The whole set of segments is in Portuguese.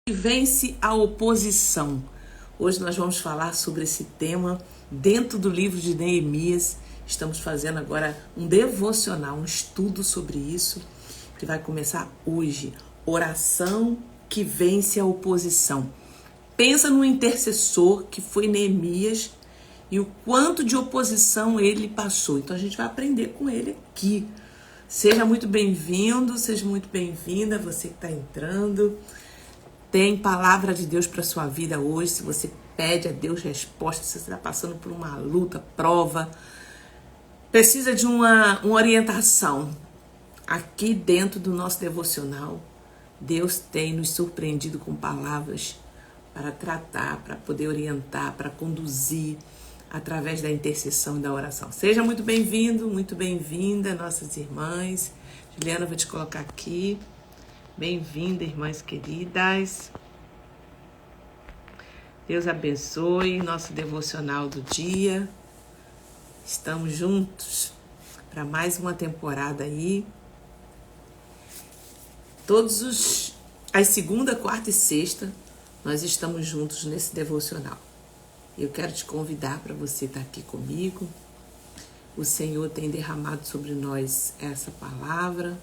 Vence a oposição. Hoje nós vamos falar sobre esse tema dentro do livro de Neemias. Estamos fazendo agora um devocional, um estudo sobre isso, que vai começar hoje. Oração que vence a oposição. Pensa no intercessor que foi Neemias e o quanto de oposição ele passou. Então a gente vai aprender com ele aqui. Seja muito bem-vindo, seja muito bem-vinda, você que está entrando. Tem palavra de Deus para sua vida hoje. Se você pede a Deus resposta, se você está passando por uma luta, prova, precisa de uma orientação. Aqui dentro do nosso devocional, Deus tem nos surpreendido com palavras para tratar, para poder orientar, para conduzir através da intercessão e da oração. Seja muito bem-vindo, muito bem-vinda, nossas irmãs. Juliana, vou te colocar aqui. Bem-vinda, irmãs queridas. Deus abençoe nosso devocional do dia. Estamos juntos para mais uma temporada aí. As segunda, quarta e sexta, nós estamos juntos nesse devocional. Eu quero te convidar para você estar aqui comigo. O Senhor tem derramado sobre nós essa palavra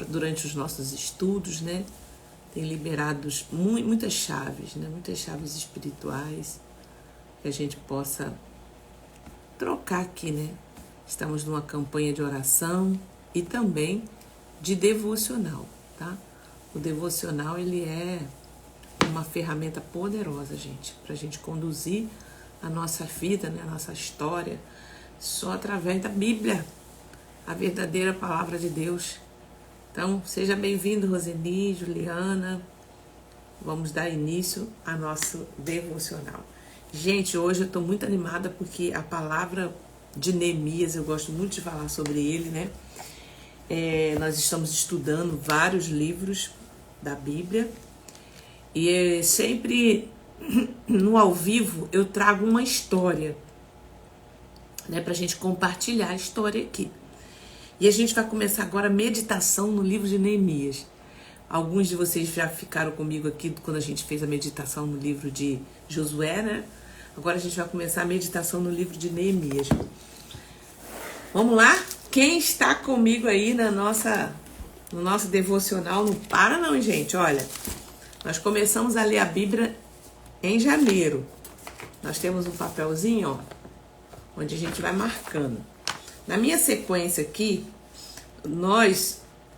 durante os nossos estudos, né? Tem liberado muitas chaves, né? Muitas chaves espirituais que a gente possa trocar aqui, né? Estamos numa campanha de oração e também de devocional, tá? O devocional, ele é uma ferramenta poderosa, gente, para a gente conduzir a nossa vida, né? A nossa história, só através da Bíblia, a verdadeira palavra de Deus. Então, seja bem-vindo, Roseni, Juliana. Vamos dar início ao nosso devocional. Gente, hoje eu estou muito animada porque a palavra de Neemias, eu gosto muito de falar sobre ele, né? Nós estamos estudando vários livros da Bíblia e sempre no ao vivo eu trago uma história, né? Para a gente compartilhar a história aqui. E a gente vai começar agora a meditação no livro de Neemias. Alguns de vocês já ficaram comigo aqui quando a gente fez a meditação no livro de Josué, né? Agora a gente vai começar a meditação no livro de Neemias. Vamos lá? Quem está comigo aí no nosso devocional? Não para não, gente. Olha, nós começamos a ler a Bíblia em janeiro. Nós temos um papelzinho, ó, onde a gente vai marcando. Na minha sequência aqui,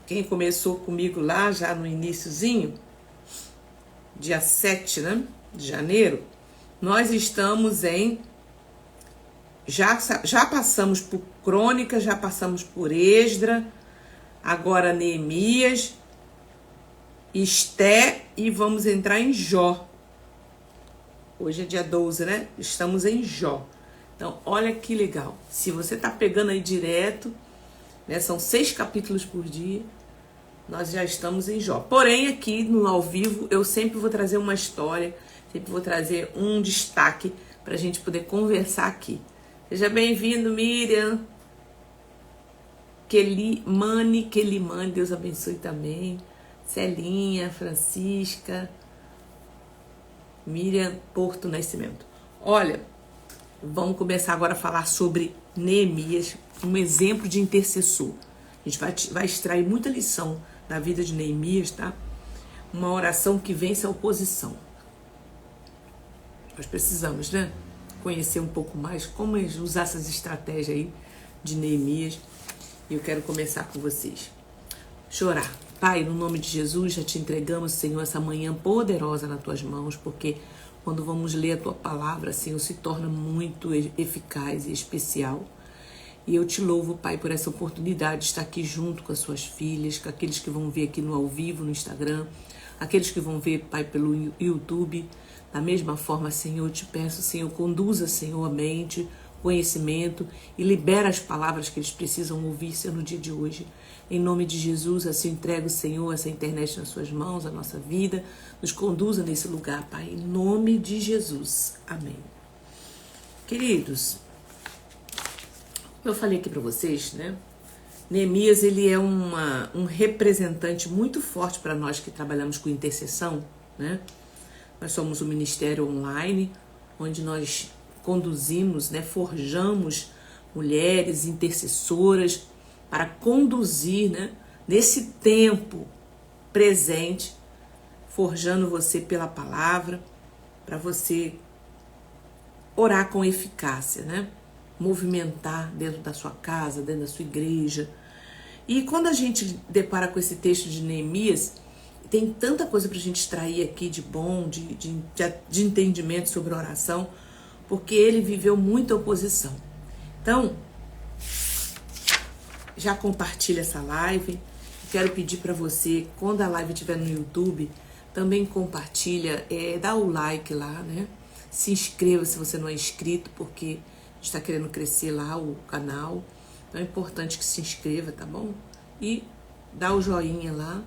quem começou comigo lá já no iniciozinho, dia 7, né, de janeiro, nós estamos já passamos por Crônica, já passamos por Esdra, agora Neemias, Esté e vamos entrar em Jó. Hoje é dia 12, né? Estamos em Jó. Então, olha que legal. Se você tá pegando aí direto, né, são 6 capítulos por dia, nós já estamos em Jó. Porém, aqui no ao vivo, eu sempre vou trazer uma história, sempre vou trazer um destaque para a gente poder conversar aqui. Seja bem-vindo, Miriam. Kelimane, Deus abençoe também. Celinha, Francisca, Miriam Porto Nascimento. Olha, vamos começar agora a falar sobre Neemias, um exemplo de intercessor. A gente vai extrair muita lição da vida de Neemias, tá? Uma oração que vence a oposição. Nós precisamos, né? Conhecer um pouco mais como usar essas estratégias aí de Neemias. E eu quero começar com vocês. Chorar. Pai, no nome de Jesus, já te entregamos, Senhor, essa manhã poderosa nas tuas mãos, porque quando vamos ler a tua palavra, Senhor, se torna muito eficaz e especial. E eu te louvo, Pai, por essa oportunidade de estar aqui junto com as suas filhas, com aqueles que vão ver aqui no ao vivo, no Instagram, aqueles que vão ver, Pai, pelo YouTube. Da mesma forma, Senhor, eu te peço, Senhor, conduza, Senhor, a mente, conhecimento e libera as palavras que eles precisam ouvir, Senhor, no dia de hoje. Em nome de Jesus, assim entrego, Senhor, essa internet nas suas mãos, a nossa vida. Nos conduza nesse lugar, Pai, em nome de Jesus. Amém. Queridos, eu falei aqui para vocês, né? Neemias, ele é um representante muito forte para nós que trabalhamos com intercessão, né? Nós somos um ministério online, onde nós conduzimos, né, forjamos mulheres intercessoras para conduzir, né, nesse tempo presente, forjando você pela palavra, para você orar com eficácia, né? Movimentar dentro da sua casa, dentro da sua igreja. E quando a gente depara com esse texto de Neemias, tem tanta coisa para a gente extrair aqui de bom, de entendimento sobre oração, porque ele viveu muita oposição. Então, já compartilha essa live. Quero pedir para você, quando a live estiver no YouTube, também compartilha, dá o like lá, né? Se inscreva se você não é inscrito, porque a gente está querendo crescer lá o canal. Então é importante que se inscreva, tá bom? E dá o joinha lá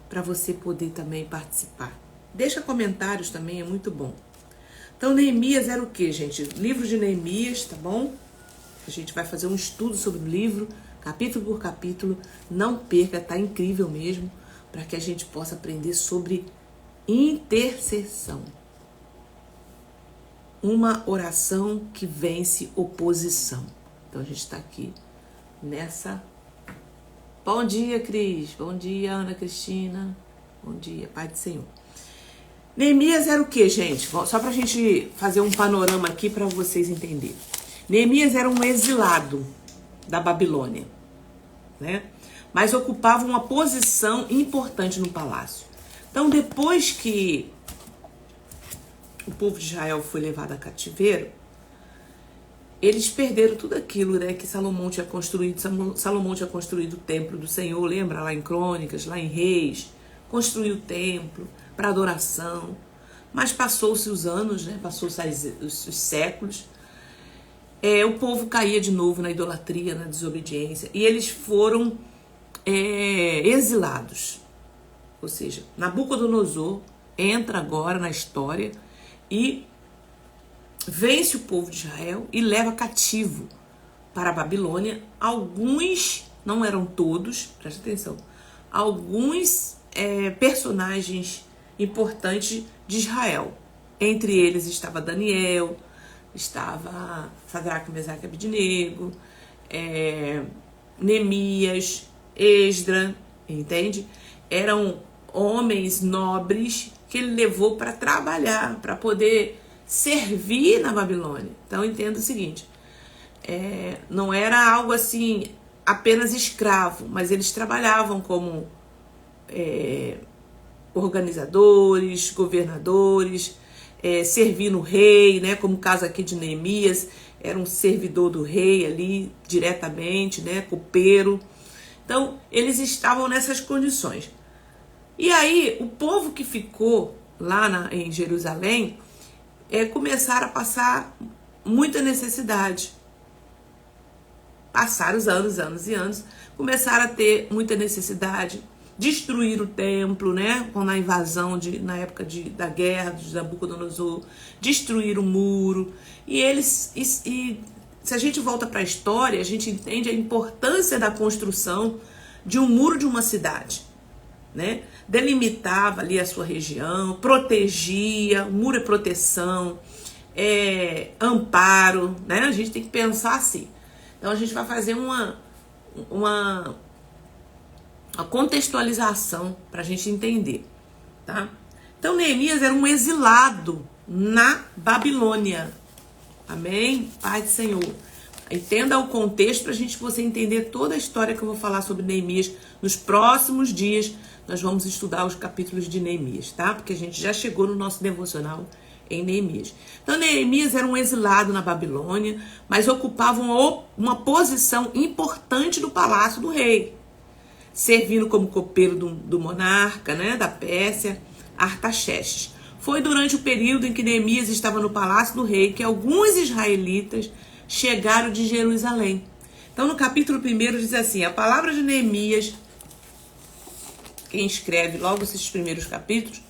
para você poder também participar. Deixa comentários também, é muito bom. Então Neemias era o que, gente? Livro de Neemias, tá bom? A gente vai fazer um estudo sobre o livro, capítulo por capítulo. Não perca, tá incrível mesmo, para que a gente possa aprender sobre intercessão. Uma oração que vence oposição. Então a gente está aqui nessa. Bom dia, Cris. Bom dia, Ana Cristina. Bom dia, Pai do Senhor. Neemias era o que, gente? Só para a gente fazer um panorama aqui para vocês entenderem. Neemias era um exilado da Babilônia, né? Mas ocupava uma posição importante no palácio. Então, depois que o povo de Israel foi levado a cativeiro, eles perderam tudo aquilo, né, que Salomão tinha construído. Salomão tinha construído o templo do Senhor, lembra? Lá em Crônicas, lá em Reis. Construiu o templo para adoração. Mas passou-se os anos, né, passou-se os séculos. O povo caía de novo na idolatria, na desobediência. E eles foram exilados. Ou seja, Nabucodonosor entra agora na história e vence o povo de Israel e leva cativo para a Babilônia. Alguns, não eram todos, presta atenção, alguns personagens importantes de Israel. Entre eles estava Daniel, estava Sadraque, Mesaque e Abednego, Neemias, Esdra, entende? Eram homens nobres que ele levou para trabalhar, para poder servir na Babilônia. Então entenda o seguinte, não era algo assim apenas escravo, mas eles trabalhavam como organizadores, governadores, servindo o rei, né? Como o caso aqui de Neemias, era um servidor do rei ali diretamente, né? Copeiro. Então eles estavam nessas condições. E aí o povo que ficou lá em Jerusalém começaram a passar muita necessidade. Passaram os anos e anos, começaram a ter muita necessidade, destruir o templo, né? Na invasão, na época da guerra de Nabucodonosor, destruir o muro. E se a gente volta para a história, a gente entende a importância da construção de um muro de uma cidade, né? Delimitava ali a sua região, protegia, o muro é proteção, amparo, né? A gente tem que pensar assim. Então a gente vai fazer uma contextualização para a gente entender, tá? Então Neemias era um exilado na Babilônia. Amém? Pai do Senhor. Entenda o contexto para você entender toda a história que eu vou falar sobre Neemias. Nos próximos dias nós vamos estudar os capítulos de Neemias, tá? Porque a gente já chegou no nosso devocional em Neemias. Então Neemias era um exilado na Babilônia, mas ocupava uma posição importante no palácio do rei, servindo como copeiro do monarca, né, da Pérsia, Artaxerxes. Foi durante o período em que Neemias estava no palácio do rei que alguns israelitas chegaram de Jerusalém. Então no capítulo 1 diz assim, a palavra de Neemias, quem escreve logo esses primeiros capítulos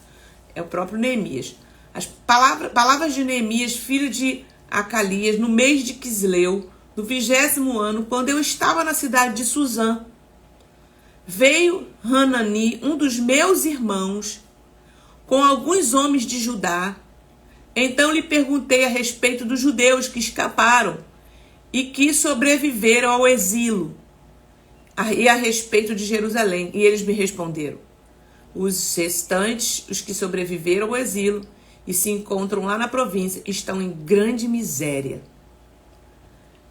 é o próprio Neemias. As palavras de Neemias, filho de Acalias, no mês de Quisleu, do 20º ano, quando eu estava na cidade de Suzã, veio Hanani, um dos meus irmãos, com alguns homens de Judá. Então lhe perguntei a respeito dos judeus que escaparam e que sobreviveram ao exílio, e a respeito de Jerusalém. E eles me responderam: os restantes, os que sobreviveram ao exílio e se encontram lá na província, estão em grande miséria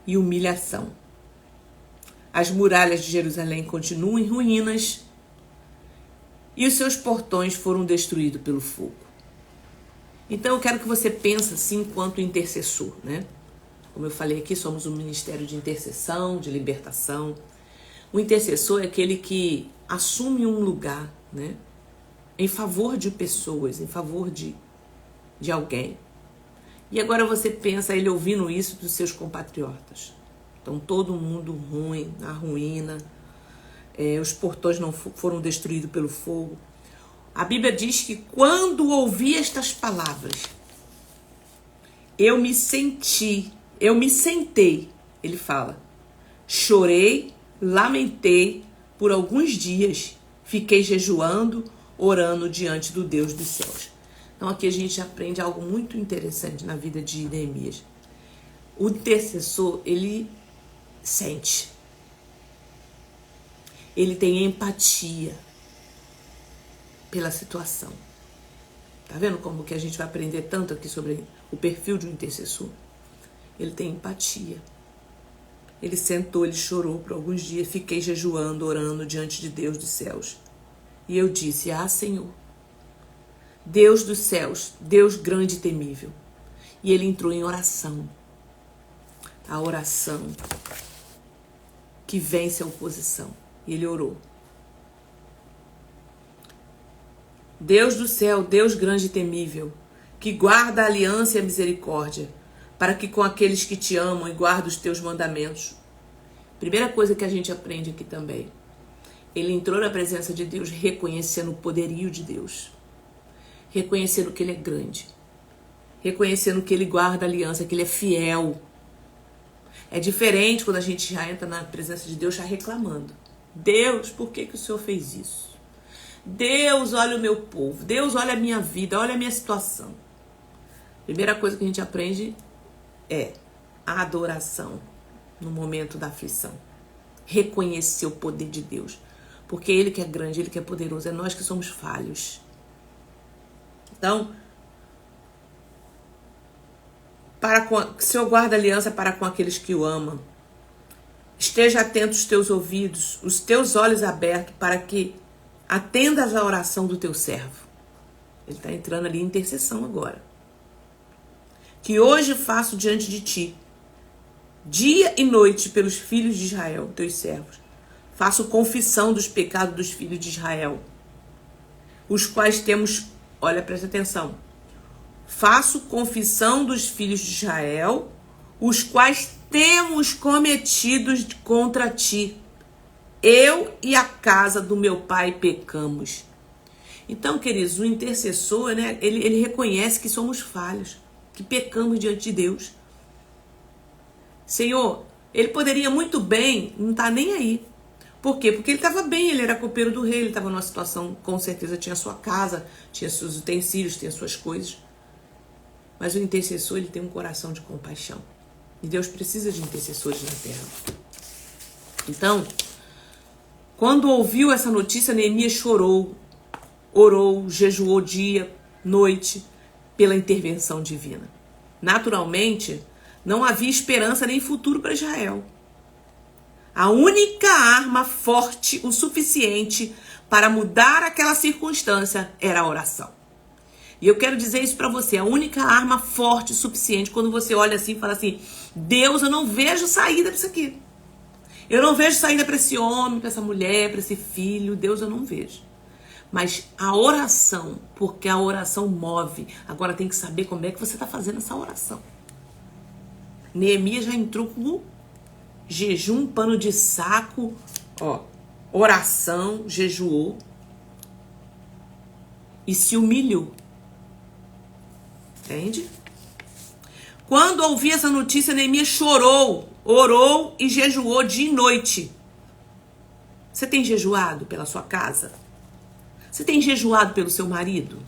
e humilhação. As muralhas de Jerusalém continuam em ruínas e os seus portões foram destruídos pelo fogo. Então eu quero que você pense assim enquanto intercessor, né? Como eu falei aqui, somos um ministério de intercessão, de libertação. O intercessor é aquele que assume um lugar, né, em favor de pessoas, em favor de alguém. E agora você pensa ele ouvindo isso dos seus compatriotas. Então todo mundo ruim, na ruína, os portões não foram destruídos pelo fogo. A Bíblia diz que quando ouvi estas palavras, eu me sentei, ele fala, chorei, lamentei por alguns dias, fiquei jejuando, orando diante do Deus dos céus. Então aqui a gente aprende algo muito interessante na vida de Neemias. O intercessor, ele sente. Ele tem empatia pela situação. Tá vendo como que a gente vai aprender tanto aqui sobre o perfil de um intercessor? Ele tem empatia. Ele sentou, ele chorou por alguns dias, fiquei jejuando, orando diante de Deus dos céus. E eu disse: ah, Senhor, Deus dos céus, Deus grande e temível. E ele entrou em oração. A oração que vence a oposição. E ele orou. Deus do céu, Deus grande e temível, que guarda a aliança e a misericórdia, para que com aqueles que te amam e guardam os teus mandamentos. Primeira coisa que a gente aprende aqui também. Ele entrou na presença de Deus reconhecendo o poderio de Deus. Reconhecendo que ele é grande. Reconhecendo que ele guarda a aliança, que ele é fiel. É diferente quando a gente já entra na presença de Deus já reclamando. Deus, por que o Senhor fez isso? Deus, olha o meu povo. Deus, olha a minha vida, olha a minha situação. Primeira coisa que a gente aprende é a adoração no momento da aflição. Reconhecer o poder de Deus. Porque Ele que é grande, Ele que é poderoso. É nós que somos falhos. Então, o Senhor guarda aliança para com aqueles que o amam. Esteja atento os teus ouvidos, os teus olhos abertos, para que atendas à oração do teu servo. Ele está entrando ali em intercessão agora. Que hoje faço diante de ti, dia e noite, pelos filhos de Israel, teus servos. Faço confissão dos pecados dos filhos de Israel, os quais temos, olha, presta atenção. Faço confissão dos filhos de Israel, os quais temos cometidos contra ti. Eu e a casa do meu pai pecamos. Então, queridos, o intercessor, né, ele reconhece que somos falhos, que pecamos diante de Deus. Senhor, ele poderia muito bem não estar nem aí. Por quê? Porque ele estava bem, ele era copeiro do rei, ele estava numa situação, com certeza tinha sua casa, tinha seus utensílios, tinha suas coisas. Mas o intercessor, ele tem um coração de compaixão. E Deus precisa de intercessores na terra. Então, quando ouviu essa notícia, Neemias chorou, orou, jejuou dia, noite, pela intervenção divina. Naturalmente, não havia esperança nem futuro para Israel. A única arma forte o suficiente para mudar aquela circunstância era a oração. E eu quero dizer isso para você, a única arma forte o suficiente, quando você olha assim e fala assim, Deus, eu não vejo saída para isso aqui. Eu não vejo saída para esse homem, para essa mulher, para esse filho. Deus, eu não vejo. Mas a oração, porque a oração move. Agora tem que saber como é que você está fazendo essa oração. Neemias já entrou com jejum, pano de saco, ó, oração, jejuou e se humilhou. Entende? Quando ouvi essa notícia, Neemias chorou, orou e jejuou dia e noite. Você tem jejuado pela sua casa? Você tem jejuado pelo seu marido?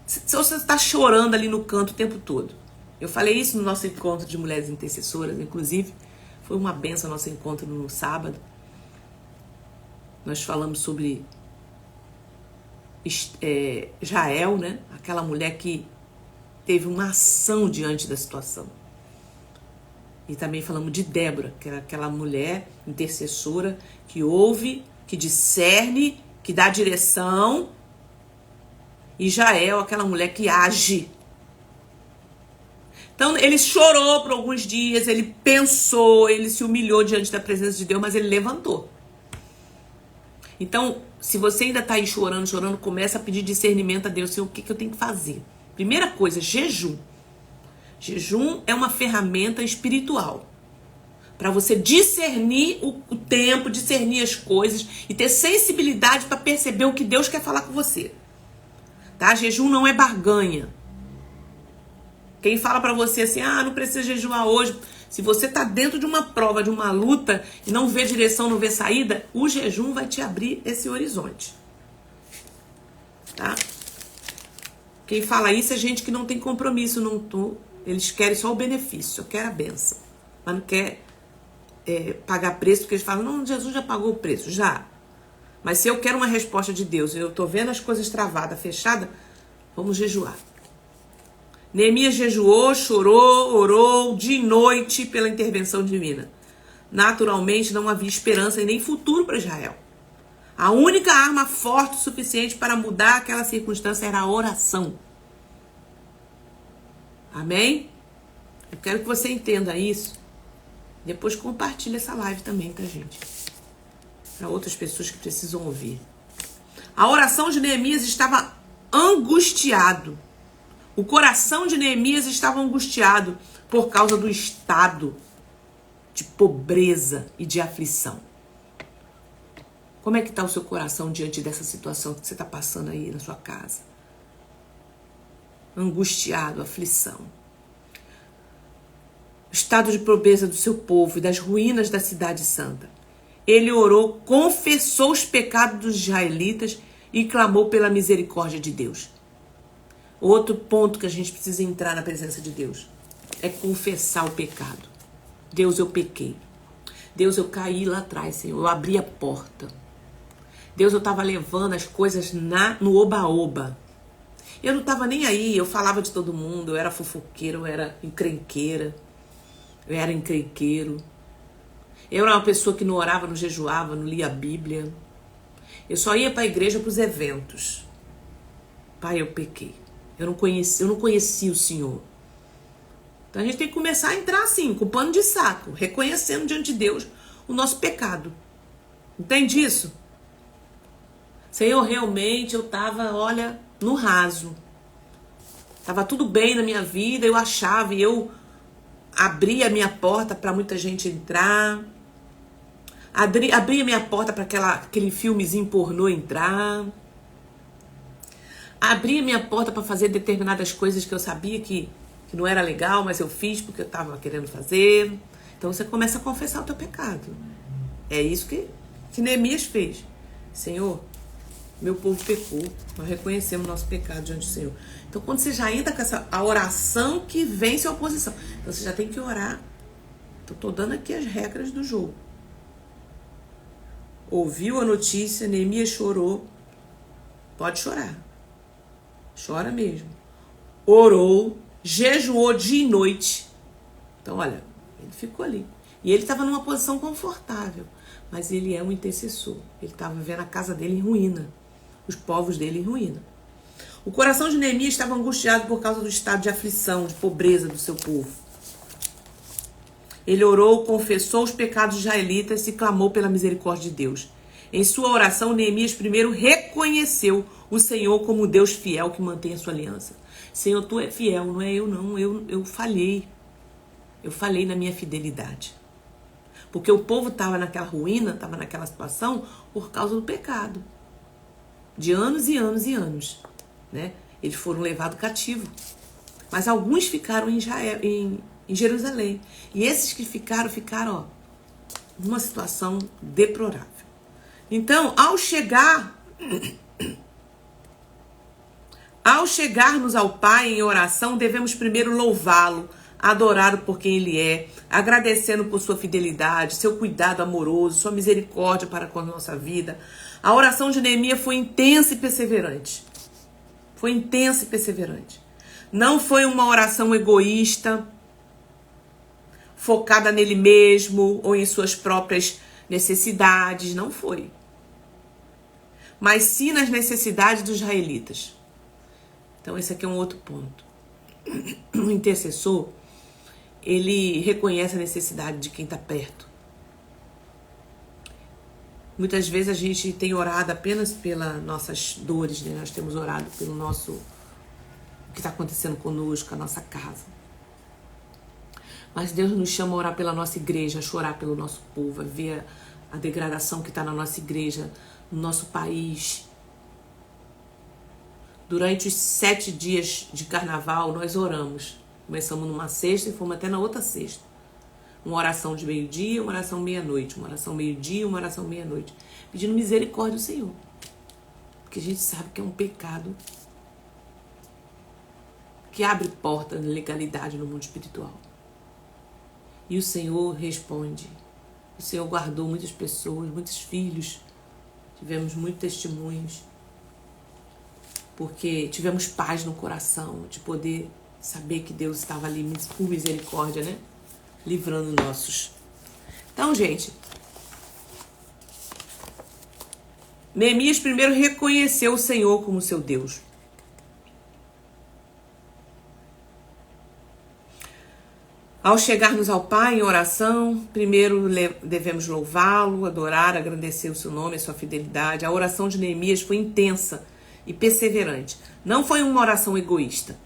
Se você está chorando ali no canto o tempo todo. Eu falei isso no nosso encontro de mulheres intercessoras, inclusive. Foi uma benção o nosso encontro no sábado. Nós falamos sobre Jael, né? Aquela mulher que teve uma ação diante da situação. E também falamos de Débora, que era aquela mulher intercessora que ouve, que discerne, que dá direção. E Jael, aquela mulher que age. Então ele chorou por alguns dias, ele pensou, ele se humilhou diante da presença de Deus, mas ele levantou. Então, se você ainda está aí chorando, começa a pedir discernimento a Deus. Senhor, o que eu tenho que fazer? Primeira coisa, jejum. Jejum é uma ferramenta espiritual para você discernir o tempo, discernir as coisas e ter sensibilidade para perceber o que Deus quer falar com você. Tá? Jejum não é barganha. Quem fala para você assim, não precisa jejuar hoje. Se você tá dentro de uma prova, de uma luta e não vê direção, não vê saída, o jejum vai te abrir esse horizonte. Tá? Quem fala isso é gente que não tem compromisso, eles querem só o benefício, só quer a benção. Mas não quer pagar preço, porque eles falam, não, Jesus já pagou o preço, já. Mas se eu quero uma resposta de Deus, eu tô vendo as coisas travadas, fechadas, vamos jejuar. Neemias jejuou, chorou, orou de noite pela intervenção divina. Naturalmente não havia esperança e nem futuro para Israel. A única arma forte o suficiente para mudar aquela circunstância era a oração. Amém? Eu quero que você entenda isso. Depois compartilha essa live também, tá, gente? Para outras pessoas que precisam ouvir. A oração de Neemias estava angustiado. O coração de Neemias estava angustiado por causa do estado de pobreza e de aflição. Como é que está o seu coração diante dessa situação que você está passando aí na sua casa? Angustiado, aflição. O estado de pobreza do seu povo e das ruínas da cidade santa. Ele orou, confessou os pecados dos israelitas e clamou pela misericórdia de Deus. Outro ponto que a gente precisa entrar na presença de Deus é confessar o pecado. Deus, eu pequei. Deus, eu caí lá atrás, Senhor. Eu abri a porta. Deus, eu estava levando as coisas no oba-oba. Eu não estava nem aí. Eu falava de todo mundo. Eu era fofoqueira, eu era encrenqueira. Eu era encrenqueiro. Eu era uma pessoa que não orava, não jejuava, não lia a Bíblia. Eu só ia para a igreja para os eventos. Pai, eu pequei. Eu não conhecia o Senhor. Então a gente tem que começar a entrar assim, com pano de saco, reconhecendo diante de Deus o nosso pecado. Entende isso? Senhor, realmente eu estava, no raso. Estava tudo bem na minha vida, eu achava, e eu abria a minha porta para muita gente entrar. Abria a minha porta para aquele filmezinho pornô entrar. Abria minha porta para fazer determinadas coisas que eu sabia que não era legal, mas eu fiz porque eu estava querendo fazer. Então você começa a confessar o teu pecado. É isso que Neemias fez. Senhor, meu povo pecou. Nós reconhecemos nosso pecado diante do Senhor. Então quando você já entra com a oração que vence a oposição. Então você já tem que orar. Estou dando aqui as regras do jogo. Ouviu a notícia, Neemias chorou. Pode chorar. Chora mesmo. Orou, jejuou dia e noite. Então, olha, ele ficou ali. E ele estava numa posição confortável. Mas ele é um intercessor. Ele estava vendo a casa dele em ruína. Os povos dele em ruína. O coração de Neemias estava angustiado por causa do estado de aflição, de pobreza do seu povo. Ele orou, confessou os pecados israelitas e clamou pela misericórdia de Deus. Em sua oração, Neemias primeiro reconheceu o Senhor como Deus fiel que mantém a sua aliança. Senhor, tu é fiel, não é eu não. Eu falhei. Eu falhei na minha fidelidade. Porque o povo estava naquela ruína, estava naquela situação por causa do pecado. De anos e anos e anos. Né? Eles foram levados cativos. Mas alguns ficaram em Jerusalém. E esses que ficaram, numa situação deplorável. Então, ao chegar Ao chegarmos ao Pai em oração, devemos primeiro louvá-lo, adorá-lo por quem ele é, agradecendo por sua fidelidade, seu cuidado amoroso, sua misericórdia para com a nossa vida. A oração de Neemias foi intensa e perseverante. Foi intensa e perseverante. Não foi uma oração egoísta, focada nele mesmo ou em suas próprias necessidades. Não foi. Mas sim nas necessidades dos israelitas. Então esse aqui é um outro ponto. O intercessor, ele reconhece a necessidade de quem está perto. Muitas vezes a gente tem orado apenas pelas nossas dores, né? Nós temos orado pelo o que está acontecendo conosco, a nossa casa. Mas Deus nos chama a orar pela nossa igreja, a chorar pelo nosso povo, a ver a degradação que está na nossa igreja, no nosso país. Durante os 7 dias de carnaval, nós oramos. Começamos numa sexta e fomos até na outra sexta. Uma oração de meio-dia, uma oração meia-noite. Uma oração meio-dia, uma oração meia-noite. Pedindo misericórdia ao Senhor. Porque a gente sabe que é um pecado que abre porta de legalidade no mundo espiritual. E o Senhor responde. O Senhor guardou muitas pessoas, muitos filhos. Tivemos muitos testemunhos. Porque tivemos paz no coração de poder saber que Deus estava ali por misericórdia, né? Livrando nossos. Então, gente, Neemias primeiro reconheceu o Senhor como seu Deus. Ao chegarmos ao Pai em oração, primeiro devemos louvá-lo, adorar, agradecer o seu nome, a sua fidelidade. A oração de Neemias foi intensa e perseverante. Não foi uma oração egoísta,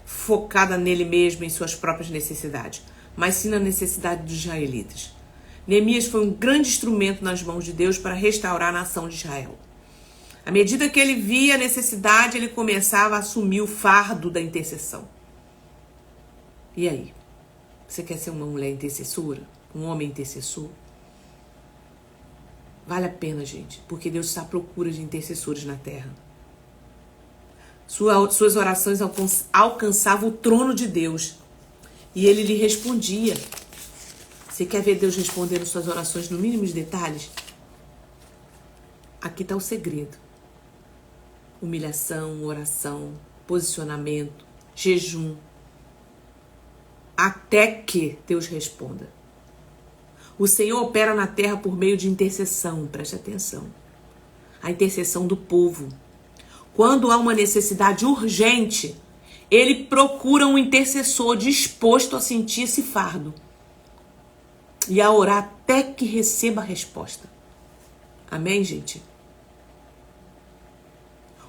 focada nele mesmo, em suas próprias necessidades, mas sim na necessidade dos israelitas. Neemias foi um grande instrumento nas mãos de Deus para restaurar a nação de Israel. À medida que ele via a necessidade, ele começava a assumir o fardo da intercessão. E aí? Você quer ser uma mulher intercessora? Um homem intercessor? Vale a pena, gente, porque Deus está à procura de intercessores na terra. Suas orações alcançavam o trono de Deus e ele lhe respondia. Você quer ver Deus respondendo suas orações no mínimo de detalhes? Aqui está o segredo. Humilhação, oração, posicionamento, jejum. Até que Deus responda. O Senhor opera na terra por meio de intercessão, preste atenção. A intercessão do povo. Quando há uma necessidade urgente, ele procura um intercessor disposto a sentir esse fardo e a orar até que receba a resposta. Amém, gente?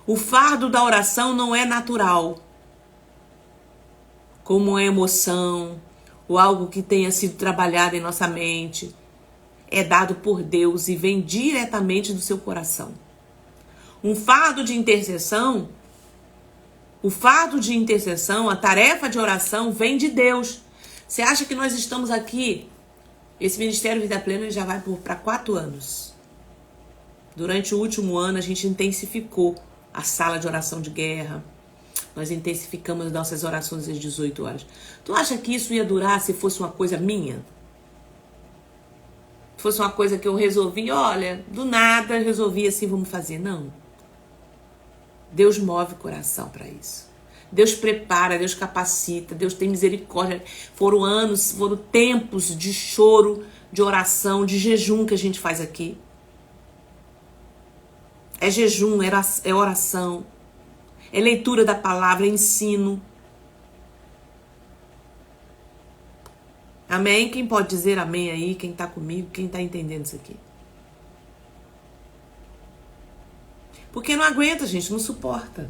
O fardo da oração não é natural, como uma emoção ou algo que tenha sido trabalhado em nossa mente. É dado por Deus e vem diretamente do seu coração. Um fardo de intercessão, a tarefa de oração vem de Deus. Você acha que nós estamos aqui, esse Ministério Vida Plena já vai para 4 anos. Durante o último ano a gente intensificou a sala de oração de guerra. Nós intensificamos nossas orações às 18 horas. Tu acha que isso ia durar se fosse uma coisa minha? Se fosse uma coisa que eu resolvi, olha, do nada resolvi assim, vamos fazer. Não. Deus move o coração para isso. Deus prepara, Deus capacita, Deus tem misericórdia. Foram anos, foram tempos de choro, de oração, de jejum que a gente faz aqui. É jejum, é oração, é leitura da palavra, é ensino. Amém? Quem pode dizer amém aí? Quem está comigo? Quem está entendendo isso aqui? Porque não aguenta, gente, não suporta.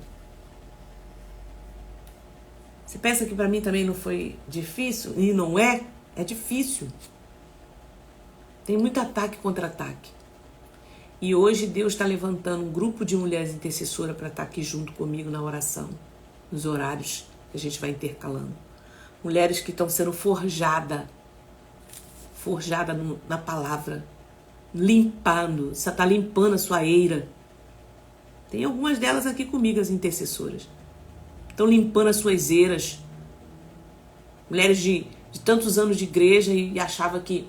Você pensa que para mim também não foi difícil? E não é? É difícil. Tem muito ataque contra ataque. E hoje Deus está levantando um grupo de mulheres intercessoras para estar aqui junto comigo na oração, nos horários que a gente vai intercalando. Mulheres que estão sendo forjadas na palavra, limpando, você está limpando a sua eira. Tem algumas delas aqui comigo, as intercessoras. estão limpando as suas eiras. Mulheres de tantos anos de igreja e achava que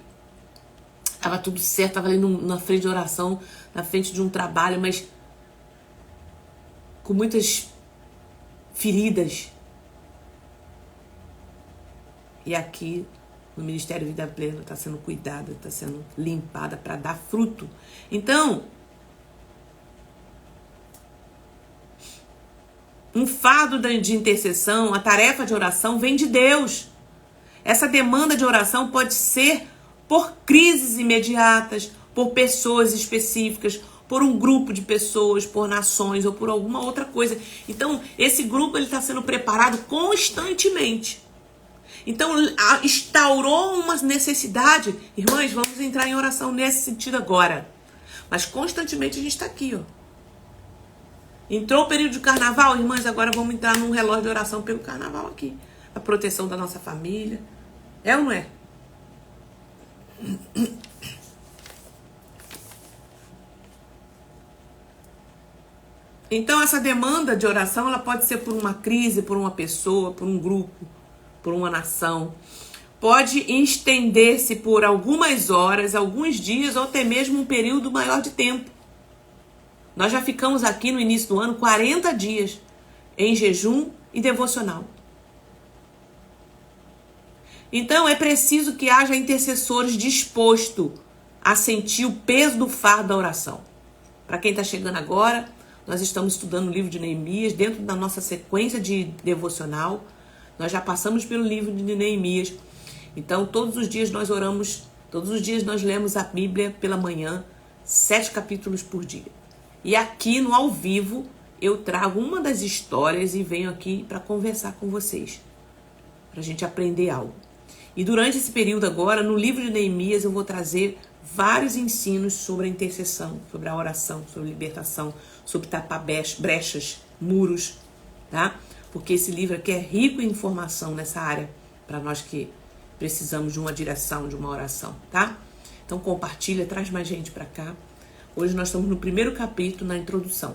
estava tudo certo, estava ali na frente de oração, na frente de um trabalho, mas com muitas feridas. E aqui no Ministério Vida Plena está sendo cuidada, está sendo limpada para dar fruto. Então, um fardo de intercessão, a tarefa de oração vem de Deus. Essa demanda de oração pode ser por crises imediatas, por pessoas específicas, por um grupo de pessoas, por nações ou por alguma outra coisa. Então, esse grupo está sendo preparado constantemente. Então, instaurou uma necessidade. Irmãs, vamos entrar em oração nesse sentido agora. Mas constantemente a gente está aqui, ó. Entrou o período de carnaval, irmãs, agora vamos entrar num relógio de oração pelo carnaval aqui. A proteção da nossa família. É ou não é? Então, essa demanda de oração, ela pode ser por uma crise, por uma pessoa, por um grupo, por uma nação. Pode estender-se por algumas horas, alguns dias ou até mesmo um período maior de tempo. Nós já ficamos aqui no início do ano 40 dias em jejum e devocional. Então é preciso que haja intercessores dispostos a sentir o peso do fardo da oração. Para quem está chegando agora, nós estamos estudando o livro de Neemias dentro da nossa sequência de devocional. Nós já passamos pelo livro de Neemias. Então todos os dias nós oramos, todos os dias nós lemos a Bíblia pela manhã, 7 capítulos por dia. E aqui no ao vivo eu trago uma das histórias e venho aqui para conversar com vocês, para a gente aprender algo. E durante esse período agora, no livro de Neemias, eu vou trazer vários ensinos sobre a intercessão, sobre a oração, sobre libertação, sobre tapar brechas, muros, tá? Porque esse livro aqui é rico em informação nessa área, para nós que precisamos de uma direção, de uma oração, tá? Então compartilha, traz mais gente para cá. Hoje nós estamos no primeiro capítulo, na introdução.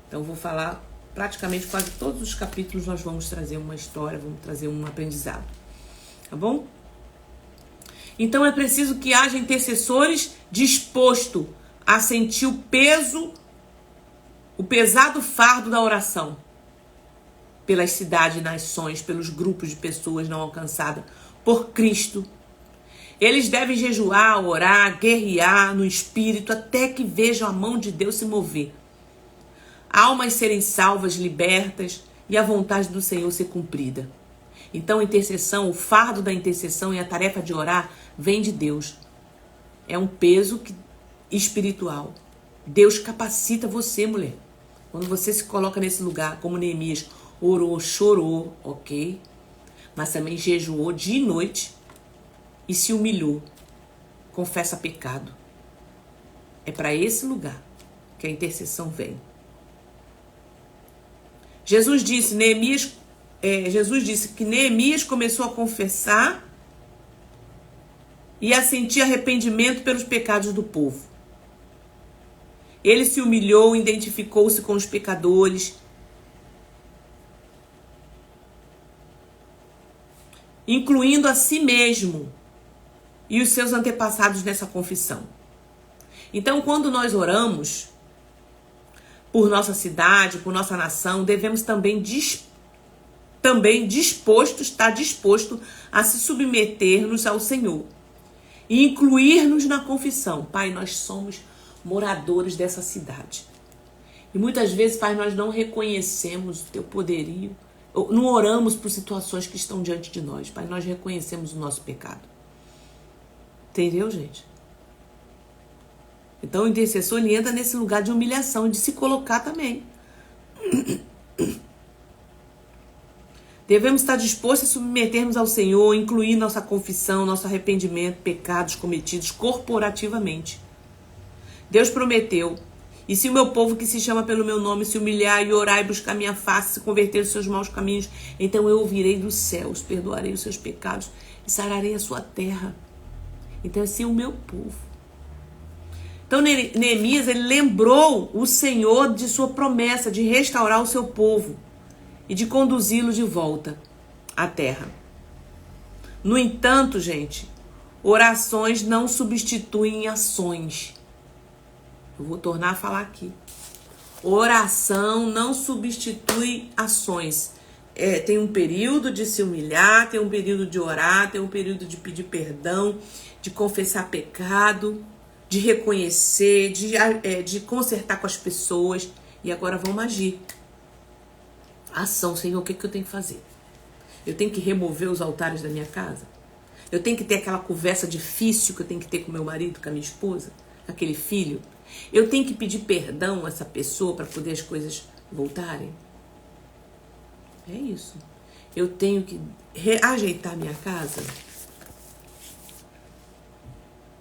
Então eu vou falar praticamente quase todos os capítulos, nós vamos trazer uma história, vamos trazer um aprendizado. Tá bom? Então é preciso que haja intercessores dispostos a sentir o peso, o pesado fardo da oração. Pelas cidades e nações, pelos grupos de pessoas não alcançadas por Cristo. Eles devem jejuar, orar, guerrear no espírito até que vejam a mão de Deus se mover. Almas serem salvas, libertas e a vontade do Senhor ser cumprida. Então a intercessão, o fardo da intercessão e a tarefa de orar vem de Deus. É um peso espiritual. Deus capacita você, mulher. Quando você se coloca nesse lugar, como Neemias, orou, chorou, ok? Mas também jejuou dia e noite e se humilhou. Confessa pecado. É para esse lugar que a intercessão vem. Jesus disse que Neemias começou a confessar e a sentir arrependimento pelos pecados do povo. Ele se humilhou, identificou-se com os pecadores, incluindo a si mesmo e os seus antepassados nessa confissão. Então, quando nós oramos por nossa cidade, por nossa nação, devemos também estar disposto a se submeter-nos ao Senhor e incluir-nos na confissão. Pai, nós somos moradores dessa cidade. E muitas vezes, Pai, nós não reconhecemos o Teu poderio, não oramos por situações que estão diante de nós. Pai, nós reconhecemos o nosso pecado. Entendeu, gente? Então o intercessor, ele entra nesse lugar de humilhação, de se colocar também. Devemos estar dispostos a submetermos ao Senhor, incluir nossa confissão, nosso arrependimento, pecados cometidos corporativamente. Deus prometeu: e se o meu povo que se chama pelo meu nome se humilhar e orar e buscar minha face, se converter dos seus maus caminhos, então eu ouvirei dos céus, perdoarei os seus pecados e sararei a sua terra. Então esse é o meu povo. Então Neemias, ele lembrou o Senhor de sua promessa de restaurar o seu povo. e de conduzi-lo de volta à terra. No entanto, gente, orações não substituem ações. Eu vou tornar a falar aqui. Oração não substitui ações. Tem um período de se humilhar, tem um período de orar, tem um período de pedir perdão, de confessar pecado, de reconhecer, de consertar com as pessoas. E agora vamos agir. Ação, Senhor, o que eu tenho que fazer? Eu tenho que remover os altares da minha casa? Eu tenho que ter aquela conversa difícil que eu tenho que ter com meu marido, com a minha esposa, aquele filho? Eu tenho que pedir perdão a essa pessoa para poder as coisas voltarem? É isso. Eu tenho que ajeitar minha casa?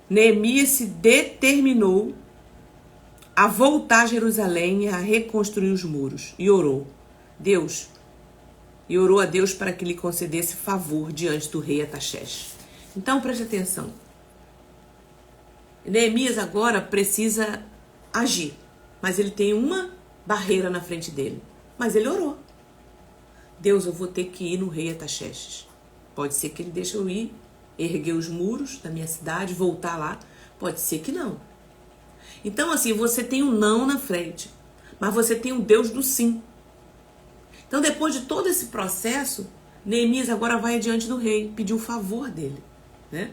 Neemias se determinou a voltar a Jerusalém e a reconstruir os muros. E orou. E orou a Deus para que lhe concedesse favor diante do rei Artaxerxes. Então, preste atenção. Neemias agora precisa agir, mas ele tem uma barreira na frente dele. Mas ele orou. Deus, eu vou ter que ir no rei Artaxerxes. Pode ser que ele deixe eu ir, erguer os muros da minha cidade, voltar lá. Pode ser que não. Então, assim, você tem um não na frente, mas você tem um Deus do sim. Então, depois de todo esse processo, Neemias agora vai adiante do rei, pedir o favor dele, né?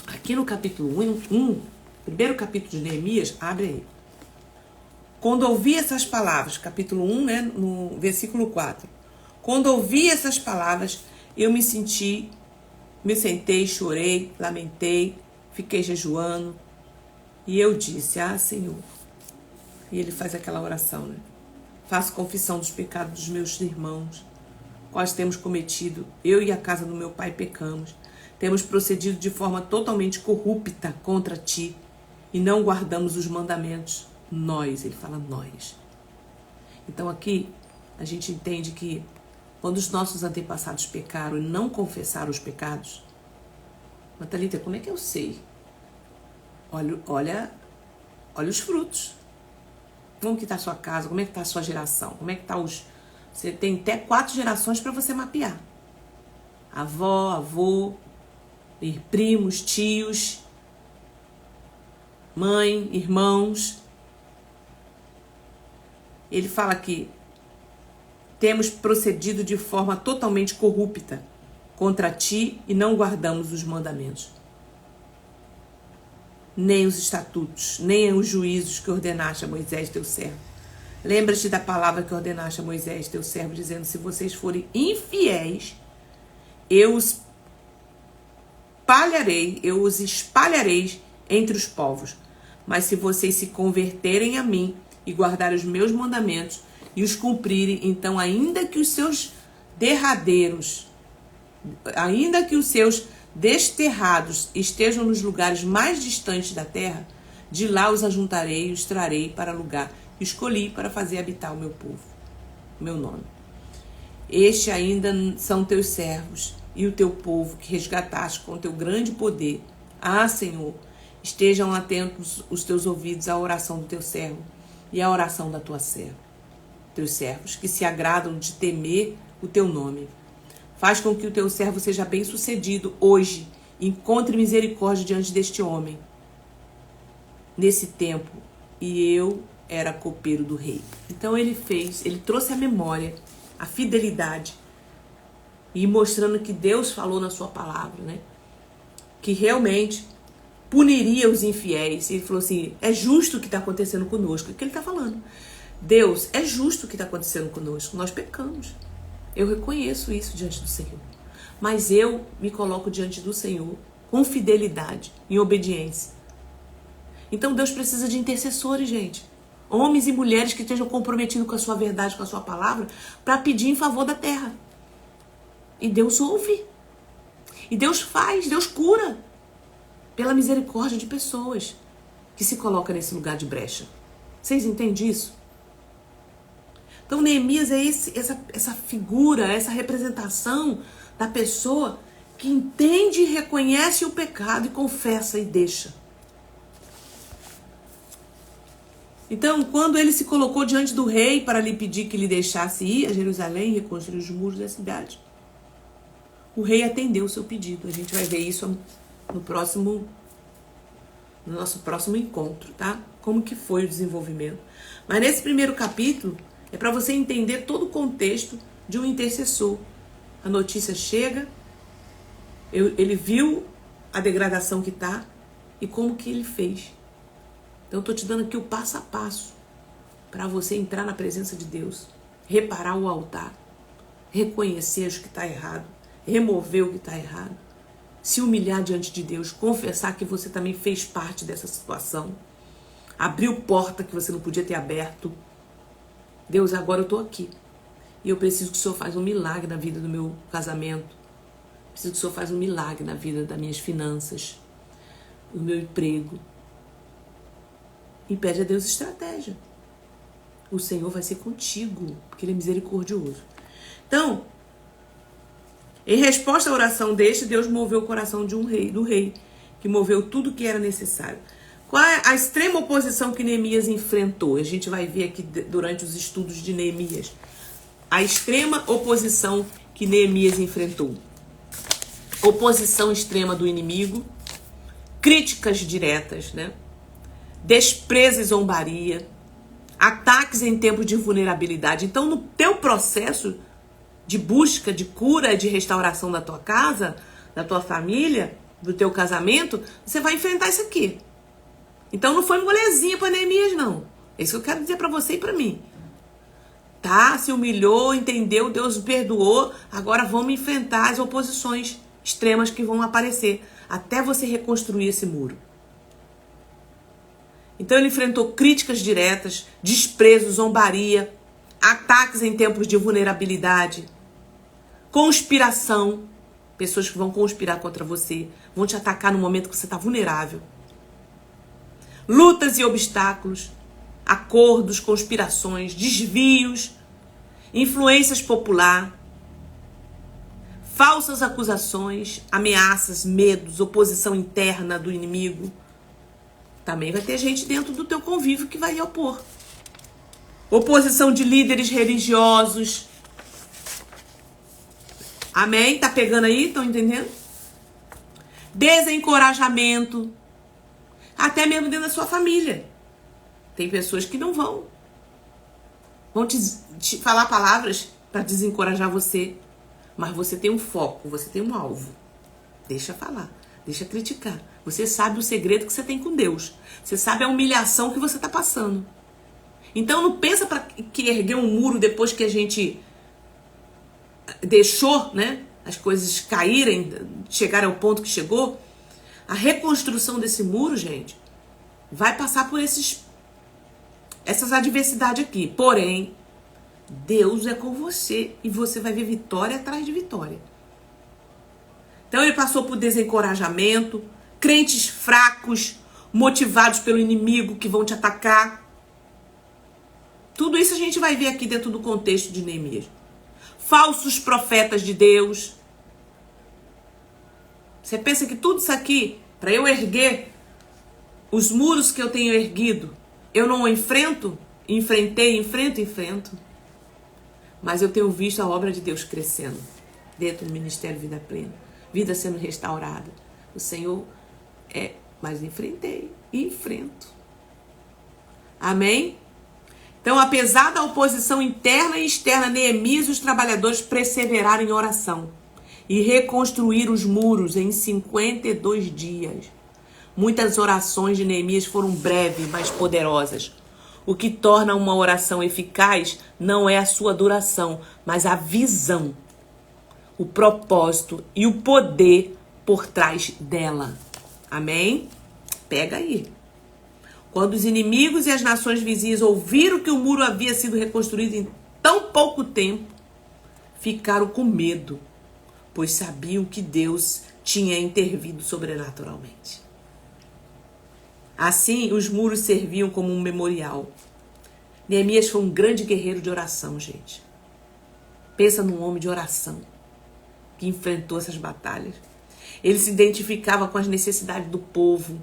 Aqui no capítulo 1, primeiro capítulo de Neemias, abre aí. Quando ouvi essas palavras, capítulo 1, né, no versículo 4. Quando ouvi essas palavras, eu me sentei, chorei, lamentei, fiquei jejuando. E eu disse, Senhor. E ele faz aquela oração, né? Faço confissão dos pecados dos meus irmãos, quais temos cometido. Eu e a casa do meu pai pecamos. Temos procedido de forma totalmente corrupta contra ti e não guardamos os mandamentos. Nós, ele fala nós. Então aqui a gente entende que quando os nossos antepassados pecaram e não confessaram os pecados, Natalita, como é que eu sei? Olha os frutos. Como que está a sua casa? Como é que está a sua geração? Como é que está os... Você tem até 4 gerações para você mapear. Avó, avô, primos, tios, mãe, irmãos. Ele fala que temos procedido de forma totalmente corrupta contra ti e não guardamos os mandamentos, nem os estatutos, nem os juízos que ordenaste a Moisés, teu servo. Lembra-te da palavra que ordenaste a Moisés, teu servo, dizendo, se vocês forem infiéis, eu os espalharei entre os povos. Mas se vocês se converterem a mim e guardarem os meus mandamentos e os cumprirem, então ainda que os seus desterrados estejam nos lugares mais distantes da terra, de lá os ajuntarei e os trarei para lugar que escolhi para fazer habitar o meu povo, meu nome. Este ainda são teus servos e o teu povo que resgataste com teu grande poder. Senhor, estejam atentos os teus ouvidos à oração do teu servo e à oração da tua serva, teus servos, que se agradam de temer o teu nome. Faz com que o teu servo seja bem sucedido hoje e encontre misericórdia diante deste homem. Nesse tempo, e eu era copeiro do rei. Então ele trouxe à memória a fidelidade e mostrando que Deus falou na sua palavra, né? Que realmente puniria os infiéis. Ele falou assim, é justo o que está acontecendo conosco. O que ele está falando? Deus, é justo o que está acontecendo conosco. Nós pecamos. Eu reconheço isso diante do Senhor. Mas eu me coloco diante do Senhor com fidelidade, em obediência. Então Deus precisa de intercessores, gente. Homens e mulheres que estejam comprometidos com a sua verdade, com a sua palavra, para pedir em favor da terra. E Deus ouve. E Deus faz, Deus cura. Pela misericórdia de pessoas que se colocam nesse lugar de brecha. Vocês entendem isso? Então Neemias é essa figura, essa representação da pessoa que entende e reconhece o pecado e confessa e deixa. Então, quando ele se colocou diante do rei para lhe pedir que lhe deixasse ir a Jerusalém e reconstruir os muros da cidade, o rei atendeu o seu pedido. A gente vai ver isso no nosso próximo encontro, tá? Como que foi o desenvolvimento. Mas nesse primeiro capítulo, é para você entender todo o contexto de um intercessor. A notícia chega, ele viu a degradação que tá e como que ele fez. Então eu tô te dando aqui o passo a passo para você entrar na presença de Deus, reparar o altar, reconhecer o que está errado, remover o que está errado, se humilhar diante de Deus, confessar que você também fez parte dessa situação, abriu porta que você não podia ter aberto. Deus, agora eu tô aqui e eu preciso que o Senhor faça um milagre na vida do meu casamento, preciso que o Senhor faça um milagre na vida das minhas finanças, do meu emprego. E pede a Deus estratégia. O Senhor vai ser contigo, porque Ele é misericordioso. Então, em resposta à oração deste, Deus moveu o coração do rei, que moveu tudo o que era necessário. Qual é a extrema oposição que Neemias enfrentou? A gente vai ver aqui durante os estudos de Neemias. A extrema oposição que Neemias enfrentou. Oposição extrema do inimigo, críticas diretas, né? Desprezo e zombaria, ataques em tempos de vulnerabilidade. Então, no teu processo de busca, de cura, de restauração da tua casa, da tua família, do teu casamento, você vai enfrentar isso aqui. Então, não foi molezinha para Neemias, não. É isso que eu quero dizer para você e para mim. Tá? Se humilhou, entendeu, Deus perdoou. Agora vamos enfrentar as oposições extremas que vão aparecer até você reconstruir esse muro. Então ele enfrentou críticas diretas, desprezo, zombaria, ataques em tempos de vulnerabilidade, conspiração, pessoas que vão conspirar contra você, vão te atacar no momento que você está vulnerável, lutas e obstáculos, acordos, conspirações, desvios, influências popular, falsas acusações, ameaças, medos, oposição interna do inimigo. Também vai ter gente dentro do teu convívio que vai opor. Oposição de líderes religiosos. Amém? Tá pegando aí? Estão entendendo? Desencorajamento. Até mesmo dentro da sua família. Tem pessoas que não vão te falar palavras para desencorajar você. Mas você tem um foco, você tem um alvo. Deixa falar, deixa criticar. Você sabe o segredo que você tem com Deus. Você sabe a humilhação que você está passando. Então não pensa para que erguer um muro depois que a gente deixou, né, as coisas caírem, chegar ao ponto que chegou. A reconstrução desse muro, gente, vai passar por essas adversidades aqui. Porém, Deus é com você e você vai ver vitória atrás de vitória. Então ele passou por desencorajamento, crentes fracos, motivados pelo inimigo que vão te atacar. Tudo isso a gente vai ver aqui dentro do contexto de Neemias. Falsos profetas de Deus. Você pensa que tudo isso aqui, para eu erguer os muros que eu tenho erguido, eu não enfrento? Enfrento. Mas eu tenho visto a obra de Deus crescendo dentro do Ministério Vida Plena. Vida sendo restaurada. O Senhor mas enfrentei e enfrento. Amém? Então, apesar da oposição interna e externa, Neemias e os trabalhadores perseveraram em oração e reconstruíram os muros em 52 dias. Muitas orações de Neemias foram breves, mas poderosas. O que torna uma oração eficaz não é a sua duração, mas a visão, o propósito e o poder por trás dela. Amém? Pega aí. Quando os inimigos e as nações vizinhas ouviram que o muro havia sido reconstruído em tão pouco tempo, ficaram com medo, pois sabiam que Deus tinha intervido sobrenaturalmente. Assim, os muros serviam como um memorial. Neemias foi um grande guerreiro de oração, gente. Pensa num homem de oração que enfrentou essas batalhas. Ele se identificava com as necessidades do povo,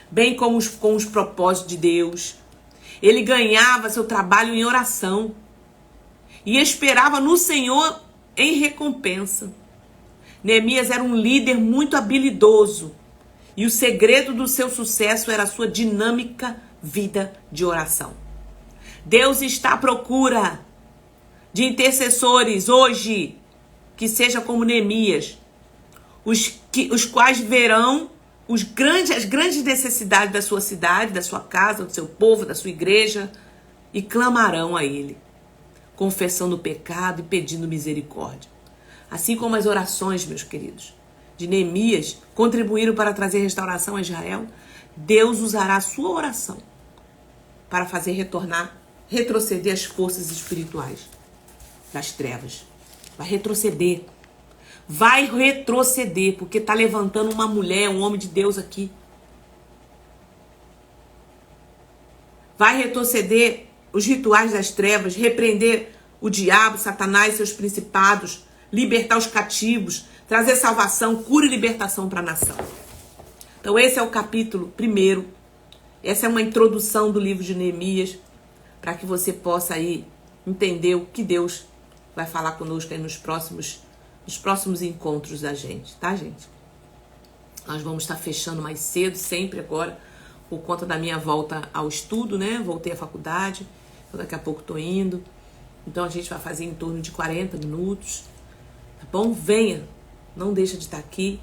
bem como com os propósitos de Deus. Ele ganhava seu trabalho em oração e esperava no Senhor em recompensa. Neemias era um líder muito habilidoso e o segredo do seu sucesso era a sua dinâmica vida de oração. Deus está à procura de intercessores hoje que seja como Neemias, os quais verão as grandes necessidades da sua cidade, da sua casa, do seu povo, da sua igreja e clamarão a Ele, confessando o pecado e pedindo misericórdia. Assim como as orações, meus queridos, de Neemias contribuíram para trazer restauração a Israel, Deus usará a sua oração para fazer retroceder as forças espirituais das trevas. Vai retroceder. Vai retroceder, porque está levantando uma mulher, um homem de Deus aqui. Vai retroceder os rituais das trevas, repreender o diabo, Satanás e seus principados, libertar os cativos, trazer salvação, cura e libertação para a nação. Então esse é o capítulo 1. Essa é uma introdução do livro de Neemias, para que você possa aí entender o que Deus vai falar conosco aí nos próximos encontros da gente, tá, gente? Nós vamos estar fechando mais cedo, sempre agora, por conta da minha volta ao estudo, né? Voltei à faculdade, então daqui a pouco tô indo. Então a gente vai fazer em torno de 40 minutos, tá bom? Venha, não deixa de estar aqui.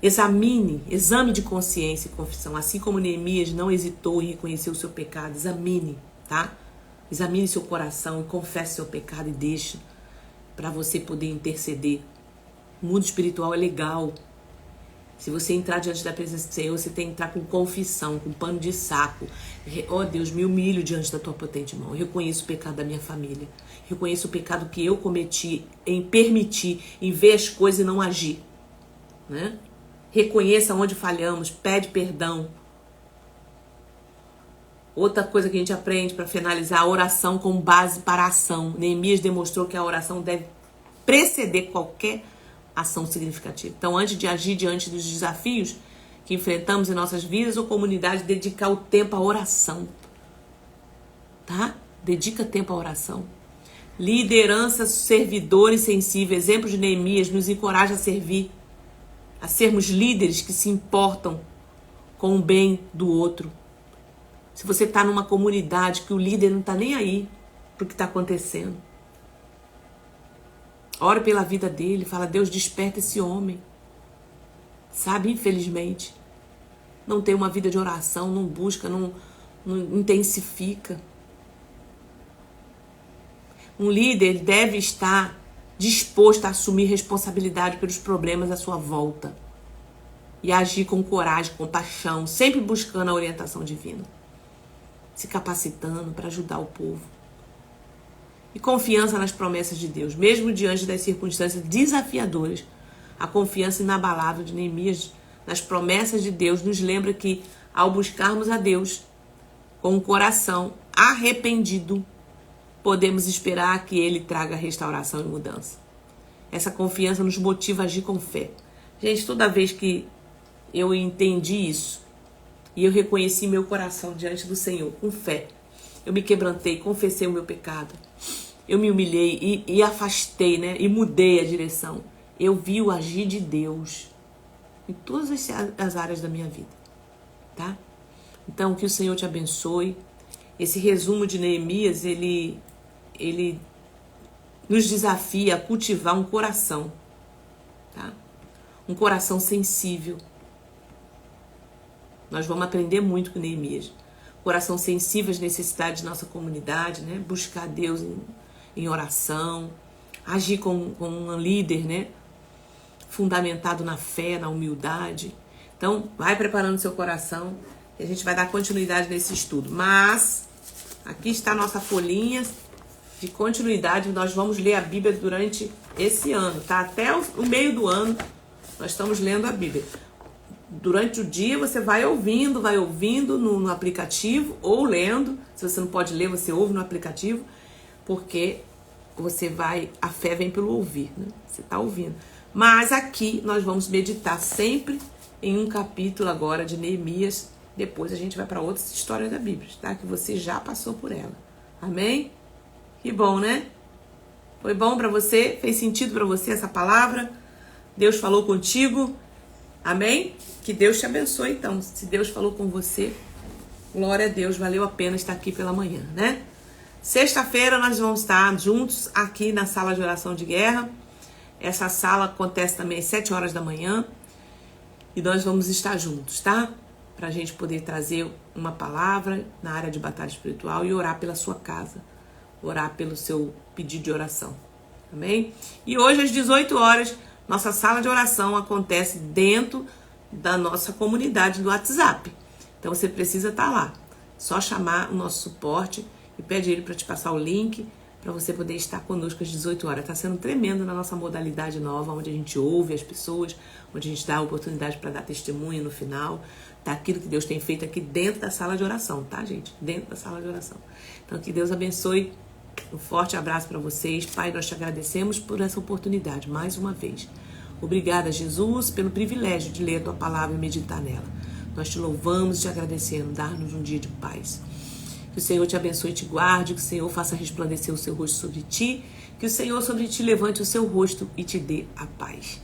Exame de consciência e confissão. Assim como Neemias não hesitou em reconhecer o seu pecado, examine, tá? Examine seu coração e confesse seu pecado e deixa para você poder interceder. O mundo espiritual é legal. Se você entrar diante da presença do Senhor, você tem que entrar com confissão, com pano de saco. Oh Deus, me humilho diante da tua potente mão. Eu reconheço o pecado da minha família. Reconheço o pecado que eu cometi em permitir, em ver as coisas e não agir, né? Reconheça onde falhamos, pede perdão. Outra coisa que a gente aprende para finalizar, a oração como base para a ação. Neemias demonstrou que a oração deve preceder qualquer ação significativa. Então, antes de agir diante dos desafios que enfrentamos em nossas vidas ou comunidade, dedicar o tempo à oração. Tá? Dedica tempo à oração. Liderança, servidores sensíveis. Exemplo de Neemias nos encoraja a servir, a sermos líderes que se importam com o bem do outro. Se você está numa comunidade que o líder não está nem aí para o que está acontecendo, ora pela vida dele, fala, Deus, desperta esse homem. Sabe, infelizmente, não tem uma vida de oração, não busca, não intensifica. Um líder deve estar disposto a assumir responsabilidade pelos problemas à sua volta e agir com coragem, com paixão, sempre buscando a orientação divina, se capacitando para ajudar o povo. E confiança nas promessas de Deus, mesmo diante das circunstâncias desafiadoras. A confiança inabalável de Neemias nas promessas de Deus nos lembra que, ao buscarmos a Deus com um coração arrependido, podemos esperar que Ele traga restauração e mudança. Essa confiança nos motiva a agir com fé. Gente, toda vez que eu entendi isso e eu reconheci meu coração diante do Senhor com fé, eu me quebrantei, confessei o meu pecado, eu me humilhei e afastei, né? E mudei a direção. Eu vi o agir de Deus em todas as áreas da minha vida, tá? Então, que o Senhor te abençoe. Esse resumo de Neemias, ele nos desafia a cultivar um coração, tá? Um coração sensível. Nós vamos aprender muito com Neemias. Coração sensível às necessidades da nossa comunidade, né? Buscar Deus em oração, agir como um líder, né? Fundamentado na fé, na humildade. Então, vai preparando seu coração e a gente vai dar continuidade nesse estudo. Mas, aqui está a nossa folhinha de continuidade. Nós vamos ler a Bíblia durante esse ano, tá? Até o meio do ano, nós estamos lendo a Bíblia. Durante o dia, você vai ouvindo no aplicativo ou lendo. Se você não pode ler, você ouve no aplicativo, porque a fé vem pelo ouvir, né? Você está ouvindo. Mas aqui nós vamos meditar sempre em um capítulo agora de Neemias, Depois a gente vai para outras histórias da Bíblia, tá? Que você já passou por ela. Amém? Que bom, né? Foi bom para você? Fez sentido para você essa palavra? Deus falou contigo? Amém? Que Deus te abençoe, então. Se Deus falou com você, glória a Deus, valeu a pena estar aqui pela manhã, né? Sexta-feira nós vamos estar juntos aqui na sala de oração de guerra. Essa sala acontece também às 7 horas da manhã. E nós vamos estar juntos, tá? Pra gente poder trazer uma palavra na área de batalha espiritual e orar pela sua casa. Orar pelo seu pedido de oração. Amém? E hoje às 18 horas, nossa sala de oração acontece dentro da nossa comunidade do WhatsApp. Então você precisa estar lá. Só chamar o nosso suporte e pede ele para te passar o link para você poder estar conosco às 18 horas. Está sendo tremendo na nossa modalidade nova, onde a gente ouve as pessoas, onde a gente dá a oportunidade para dar testemunho no final, daquilo que Deus tem feito aqui dentro da sala de oração, tá, gente? Dentro da sala de oração. Então, que Deus abençoe. Um forte abraço para vocês. Pai, nós te agradecemos por essa oportunidade, mais uma vez. Obrigada, Jesus, pelo privilégio de ler a tua palavra e meditar nela. Nós te louvamos e te agradecemos, dar-nos um dia de paz. Que o Senhor te abençoe e te guarde, que o Senhor faça resplandecer o seu rosto sobre ti, que o Senhor sobre ti levante o seu rosto e te dê a paz.